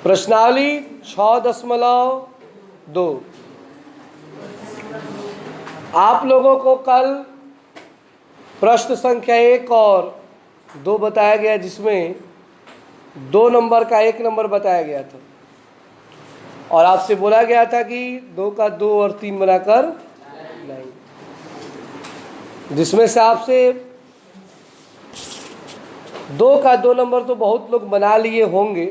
प्रश्नावली 6.2। आप लोगों को कल प्रश्न संख्या 1 और 2 बताया गया, जिसमें 2 नंबर का 1 नंबर बताया गया था और आपसे बोला गया था कि 2 का 2 और 3 बनाकर नहीं, जिसमें से आपसे 2 का 2 नंबर तो बहुत लोग बना लिए होंगे,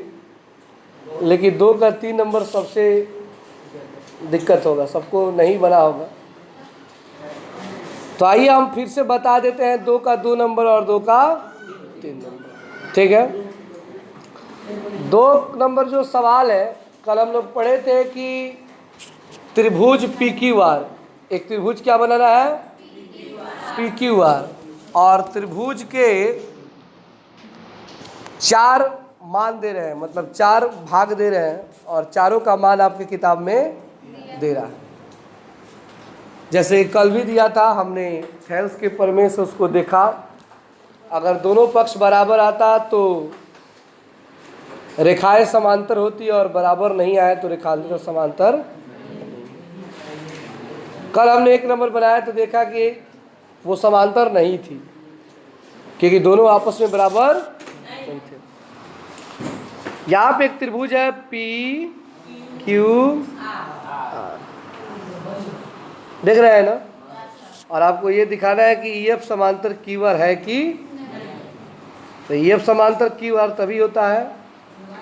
लेकिन 2 का 3 नंबर सबसे दिक्कत होगा, सबको नहीं बना होगा। तो आइए हम फिर से बता देते हैं 2 का 2 नंबर और 2 का 3 नंबर। ठीक है, 2 नंबर जो सवाल है, कल हम लोग पढ़े थे कि त्रिभुज पी क्यू आर, एक त्रिभुज क्या बनाना है, पी क्यू आर, और त्रिभुज के 4 मान दे रहे हैं, मतलब 4 भाग दे रहे हैं और चारों का मान आपकी किताब में दे रहा है। जैसे कल भी दिया था हमने, थेल्स के प्रमेय से उसको देखा, अगर दोनों पक्ष बराबर आता तो रेखाएं समांतर होती और बराबर नहीं आए तो रेखांतर समांतर। कल हमने 1 नंबर बनाया तो देखा कि वो समांतर नहीं थी, क्योंकि दोनों आपस में बराबर नहीं थे। यहाँ पे एक त्रिभुज है पी क्यू आर, देख रहे हैं ना, और आपको ये दिखाना है कि ईएफ समांतर क्यू आर है कि, तो ईएफ समांतर क्यू आर तभी होता है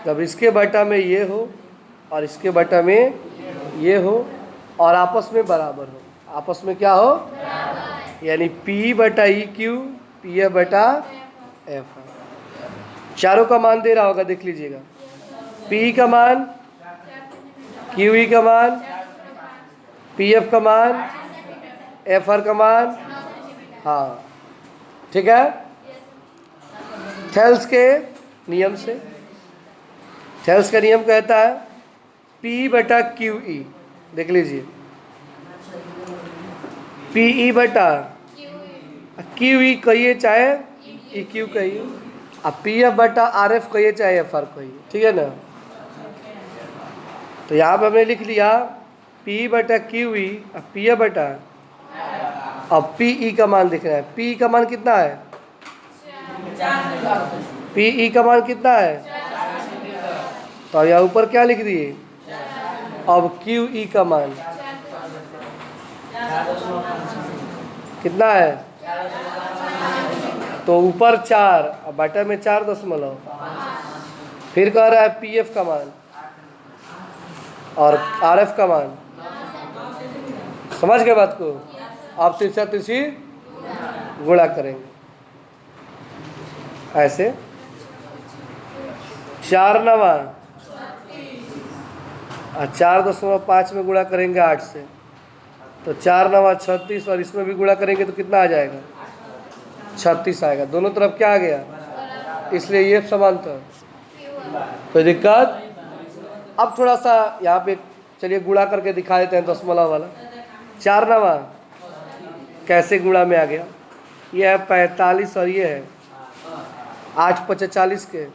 जब इसके बटा में ये हो और इसके बटा में ये हो और आपस में बराबर हो। आपस में क्या हो, यानी पी बटा ई क्यू, पी एफ बटा एफ। चारों का मान दे रहा होगा, देख लीजिएगा, पी का मान, क्यू ई का मान, पी एफ का मान, एफ आर का मान। हाँ ठीक है, थेल्स के नियम से, थेल्स का नियम कहता है पी बटा क्यू ई, देख लीजिए, पी ई बटा क्यू ई कहिए चाहे ई क्यू कहिए, अब पी एफ बटा आर एफ कहिए चाहे एफ आर कहिए, ठीक है ना। तो यहाँ पर हमने लिख लिया पी बटा क्यू ई, अब पी एफ बटा, अब पी ई का मान दिख रहा है, पी ई का मान कितना है, पी ई का मान कितना है, तो यहाँ ऊपर क्या लिख दिए, अब क्यू ई का मान कितना है, तो ऊपर 4 और बटा में 4.5, फिर कह रहा है पी एफ का मान और आर एफ का मान। समझ गए बात को, आप तिरछा तिरछी गुणा करेंगे ऐसे, 4 नवा और 4.5 में गुणा करेंगे 8 से, तो 4 नवा 36, और इसमें भी गुणा करेंगे तो कितना आ जाएगा, 36 आएगा। दोनों तरफ क्या आ गया, इसलिए ये समांतर, कोई दिक्कत। अब थोड़ा सा यहाँ पे चलिए गुणा करके दिखा देते हैं, दशमलव वाला। 4 नवा कैसे गुणा में आ गया, ये है 45 और ये है 8 × 40 के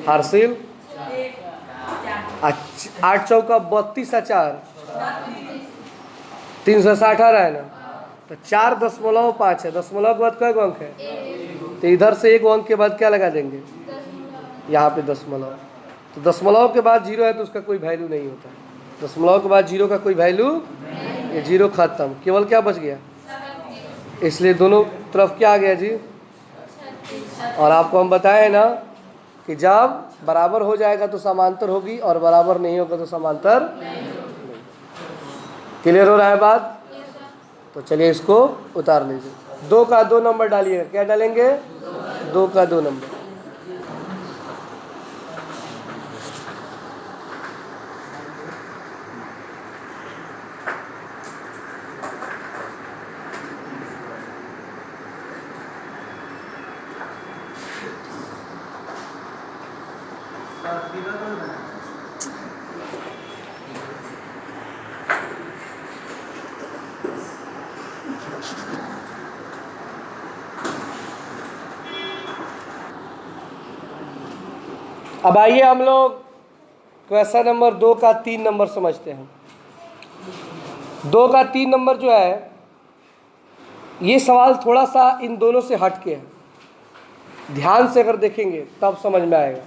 हासिल, 8 चौका 32 और 4 360 आ रहा है ना, तो 4.5 है, दशमलव के बाद कई अंक है, तो इधर से 1 अंक के बाद क्या लगा देंगे, यहाँ पे दशमलव। तो दशमलव के बाद 0 है तो उसका कोई वैल्यू नहीं होता, दशमलव के बाद 0 का कोई वैल्यू, ये 0 खत्म, केवल क्या बच गया, इसलिए दोनों तरफ क्या आ गया जी। और आपको हम बताए ना कि जब बराबर हो जाएगा तो समांतर होगी और बराबर नहीं होगा तो समांतर नहीं। क्लियर हो रहा है बात, तो चलिए इसको उतार लीजिए। 2 का 2 नंबर डालिएगा, क्या डालेंगे, 2 का 2 नंबर। अब आइए हम लोग क्वेश्चन नंबर 2 का 3 नंबर समझते हैं। 2 का 3 नंबर जो है, ये सवाल थोड़ा सा इन दोनों से हट के है, ध्यान से अगर देखेंगे तब समझ में आएगा।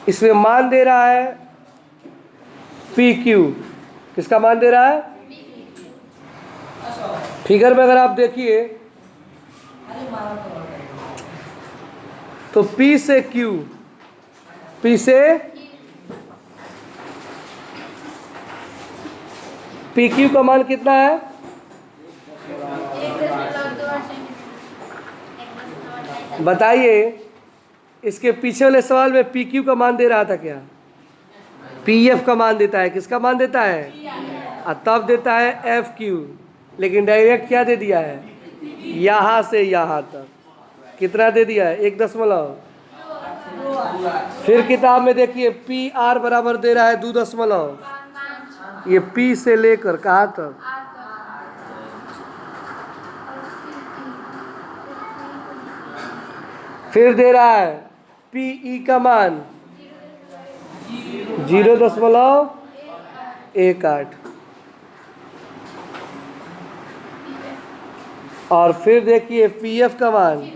इसमें मान दे रहा है पी क्यू, किसका मान दे रहा है? फिगर में अगर आप देखिए तो P से Q, P से PQ का मान कितना है? बताइए, इसके पीछे वाले सवाल में PQ का मान दे रहा था क्या? PF का मान देता है, किसका मान देता है? और तब देता है FQ, लेकिन डायरेक्ट क्या दे दिया है? यहाँ से यहाँ तक कितना दे दिया है? 1 फिर किताब में देखिए PR बराबर दे रहा है 2 ये P से लेकर कहाँ तक? फिर दे रहा है PE का मान 0.18 और फिर देखिए PF का मान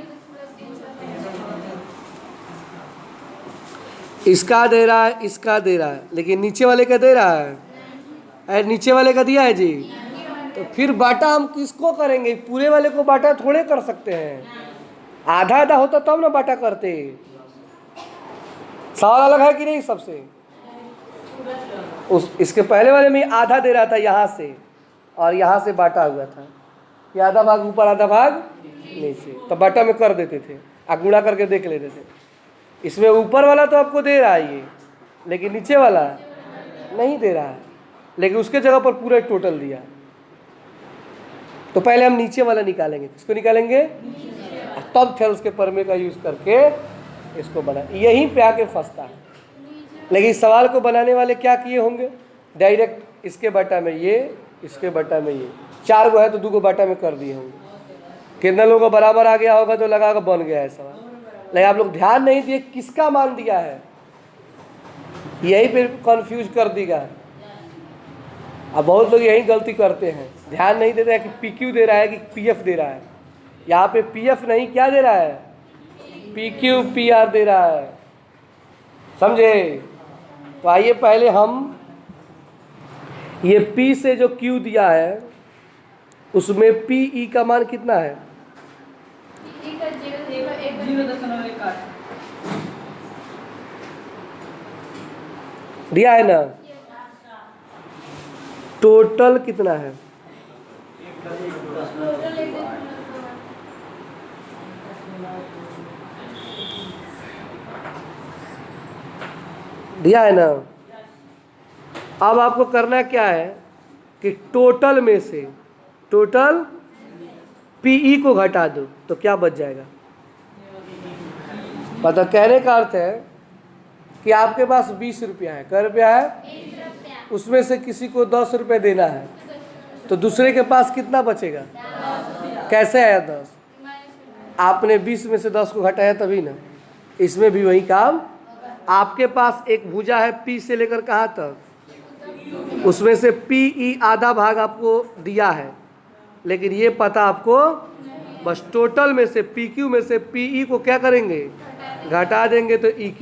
इसका दे रहा है, इसका दे रहा है, लेकिन नीचे वाले का दे रहा है? नीचे वाले का दिया है जी। तो फिर बाटा हम किसको करेंगे? पूरे वाले को बाटा थोड़े कर सकते हैं, आधा आधा होता तब ना बाटा करते। सवाल अलग है कि नहीं सबसे? इसके पहले वाले में आधा दे रहा था यहाँ से, और यहाँ से बाटा हुआ था, ये आधा भाग ऊपर आधा भाग नीचे, तो बाटा में कर देते थे, गुणा करके देख लेते थे। इसमें ऊपर वाला तो आपको दे रहा है ये, लेकिन नीचे वाला नहीं दे रहा है, लेकिन उसके जगह पर पूरा टोटल दिया। तो पहले हम नीचे वाला निकालेंगे। किसको निकालेंगे? तब फिर उसके परमे का यूज करके इसको बना, यहीं पे आके फंसता है। लेकिन सवाल को बनाने वाले क्या किए होंगे? डायरेक्ट इसके बटा में ये, इसके बटा में ये, 4 गो है तो 2 गो बटा में कर दिए होंगे। कितने लोगों को बराबर आ गया होगा तो लगा बन गया है सवाल। लेकिन आप लोग ध्यान नहीं दिए किसका मान दिया है, यही पे कंफ्यूज कर देगा। अब बहुत लोग यही गलती करते हैं, ध्यान नहीं देते हैं कि PQ दे रहा है कि PF दे रहा है। यहाँ पे PF नहीं, क्या दे रहा है? PQ PR दे रहा है, समझे? तो आइए पहले हम ये P से जो Q दिया है उसमें PE का मान कितना है? दिया है ना? टोटल कितना है? दिया है ना? अब आपको करना क्या है कि टोटल में से टोटल PE को घटा दो तो क्या बच जाएगा? मतलब कहने का अर्थ है कि आपके पास 20 रुपया है, कै रुपया है? उसमें से किसी को 10 रुपये देना है, तो दूसरे के पास कितना बचेगा? कैसे आया 10? आपने 20 में से 10 को घटाया तभी ना। इसमें भी वही काम। आपके पास एक भुजा है P से लेकर कहाँ तक, उसमें से PE आधा भाग आपको दिया है, लेकिन ये पता आपको, बस टोटल में से PQ में से PE को क्या करेंगे? घटा देंगे तो EQ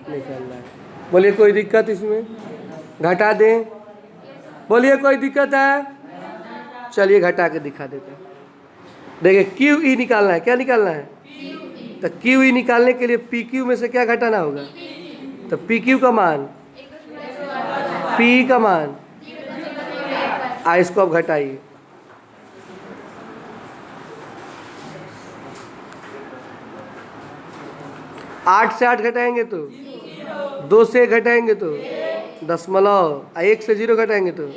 निकलना है। बोलिए कोई दिक्कत इसमें? घटा दें, बोलिए कोई दिक्कत है? चलिए घटा के दिखा देते हैं। देखिए QE निकालना है, क्या निकालना है? तो QE निकालने के लिए PQ में से क्या घटाना होगा? तो PQ का मान, PE का मान, इसको अब घटाइए। 8 से 8 घटाएंगे तो 2 से 1 घटाएंगे तो दशमलव, 1 से 0 घटाएंगे तो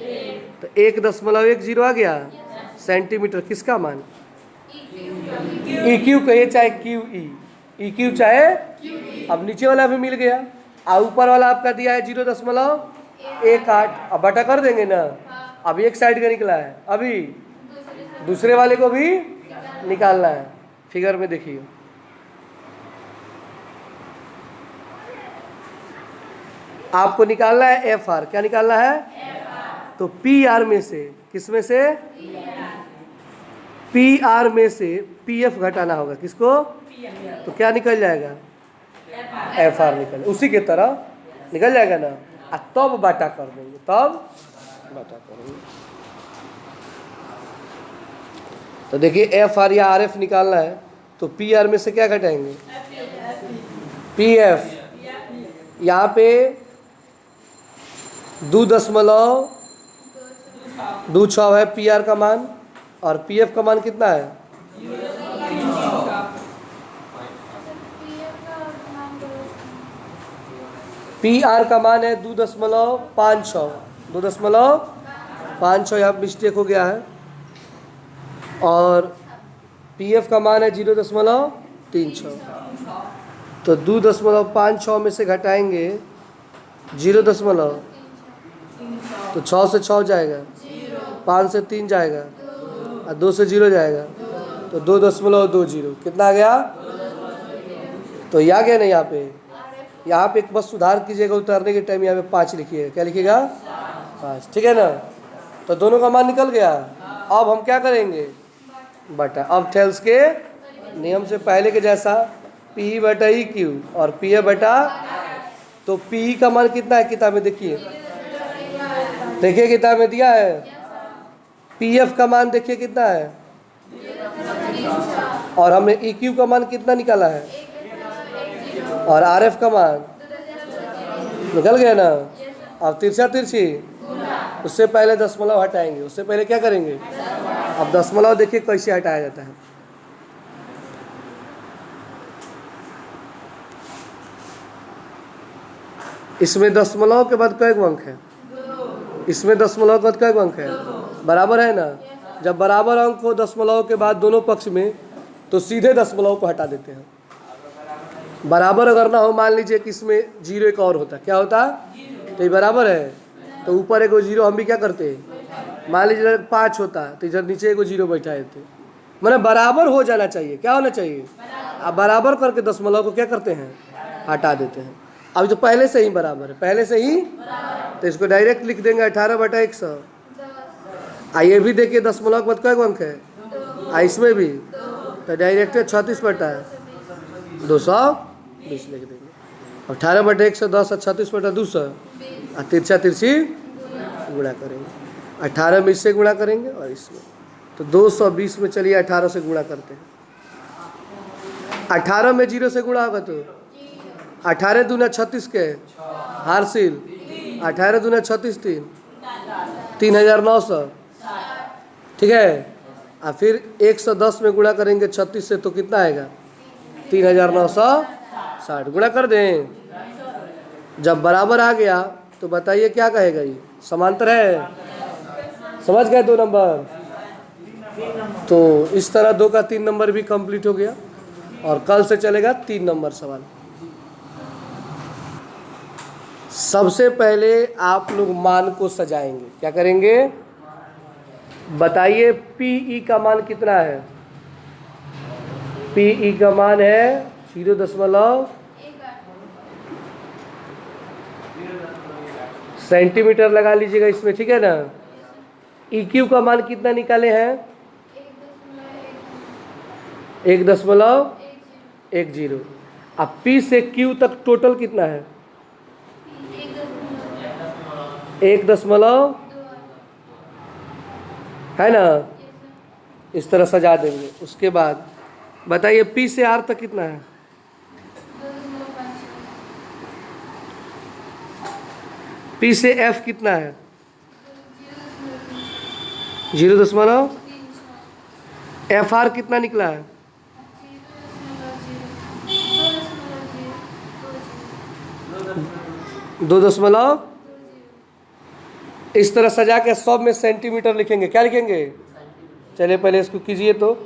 1.10 आ गया सेंटीमीटर। किसका मान? EQ कहिए चाहे QE, EQ चाहे, अब नीचे वाला भी मिल गया, ऊपर वाला आपका दिया है 0.18, अब बटा कर देंगे ना। अब एक साइड का निकला है, अभी दूसरे वाले को भी निकालना है। फिगर में देखिए आपको निकालना है एफ आर। क्या निकालना है? तो पी आर में से, किस में से? पी आर में से पी एफ घटाना होगा। किसको? तो क्या निकल जाएगा? एफ आर निकल, उसी के तरह निकल जाएगा ना। तब बाटा कर देंगे, तब बाटा करेंगे। तो देखिए एफ आर या आर एफ निकालना है तो पी आर में से क्या घटाएंगे? P F. यहाँ पे 2.26 है पी आर का मान, और पी एफ का मान कितना है? पी आर का मान है 2.56। 2.56 यहाँ मिस्टेक हो गया है। और पी एफ का मान है 0.36। तो 2.56 में से घटाएंगे 0. तो 6 से 6 जाएगा, 5 से 3 जाएगा, और 2 से 0 जाएगा, तो 2.20। कितना आ गया? तो ये आ गया ना। यहाँ पे एक बस सुधार कीजिएगा, उतारने के टाइम यहाँ पे 5 लिखिएगा। क्या लिखिएगा? 5। ठीक है ना। तो दोनों का मान निकल गया। अब हम क्या करेंगे? बटा। अब थेल्स के नियम से पहले के जैसा पी बटा ई क्यू और पी ए बटा। तो पी का मान कितना है किताब में? देखिए किताब में दिया है। पी एफ का मान देखिए कितना है, और हमने ई क्यू का मान कितना निकाला है, और आर एफ का मान निकल गया ना। अब तिरछी, उससे पहले दशमलव हटाएंगे। उससे पहले क्या करेंगे? अब दशमलव देखिए कैसे हटाया जाता है। इसमें दशमलव के बाद कई अंक है? इसमें दशमलव के बाद कई अंक है? बराबर है ना। जब बराबर अंक हो दशमलव के बाद दोनों पक्ष में, तो सीधे दशमलव को हटा देते हैं। बराबर अगर ना हो, मान लीजिए कि इसमें 0 एक और होता, क्या होता? तो ये बराबर है, तो ऊपर एक 0 हम भी क्या करते हैं? मान लीजिए 5 होता तो इधर नीचे एक 0 बैठा देते। मतलब बराबर हो जाना चाहिए। क्या होना चाहिए? अब बराबर करके दशमलव को क्या करते हैं? हटा देते हैं। अब जो पहले से ही बराबर है, पहले से ही, तो इसको डायरेक्ट लिख देंगे 18/100। ये भी देखिए दशमलव के बाद कई अंक है? इसमें भी, तो डायरेक्ट 36/220 लिख देंगे। 18/110 और 36/200, और तिरछी गुणा करेंगे। 18 में इससे गुणा करेंगे और इसमें, तो 220 में चलिए 18 से गुणा करते हैं। 18 में 0 से गुणा होगा तो 18 दूना 36 के हारसिल, 18 दूना 36 3,900। ठीक है। और फिर 110 में गुणा करेंगे 36 से, तो कितना आएगा? 3,960। गुणा कर दें। जब बराबर आ गया तो बताइए क्या कहेगा? ये समांतर है। समझ गए? 2 नंबर। तो इस तरह 2 का 3 नंबर भी कंप्लीट हो गया, और कल से चलेगा 3 नंबर सवाल। सबसे पहले आप लोग मान को सजाएंगे। क्या करेंगे? बताइए पीई का मान कितना है? पीई का मान है 0.1 सेंटीमीटर लगा लीजिएगा इसमें। ठीक है ना। ई क्यू का मान कितना निकाले हैं? 1.10। अब पी से क्यू तक टोटल कितना है? 1.2 है ना। इस तरह सजा देंगे। उसके बाद बताइए पी से आर तक कितना है? पी से एफ कितना है? 0.0। एफ आर कितना निकला है? 2.0। इस तरह सजा के सब में सेंटीमीटर लिखेंगे। क्या लिखेंगे? चलिए पहले इसको कीजिए तो।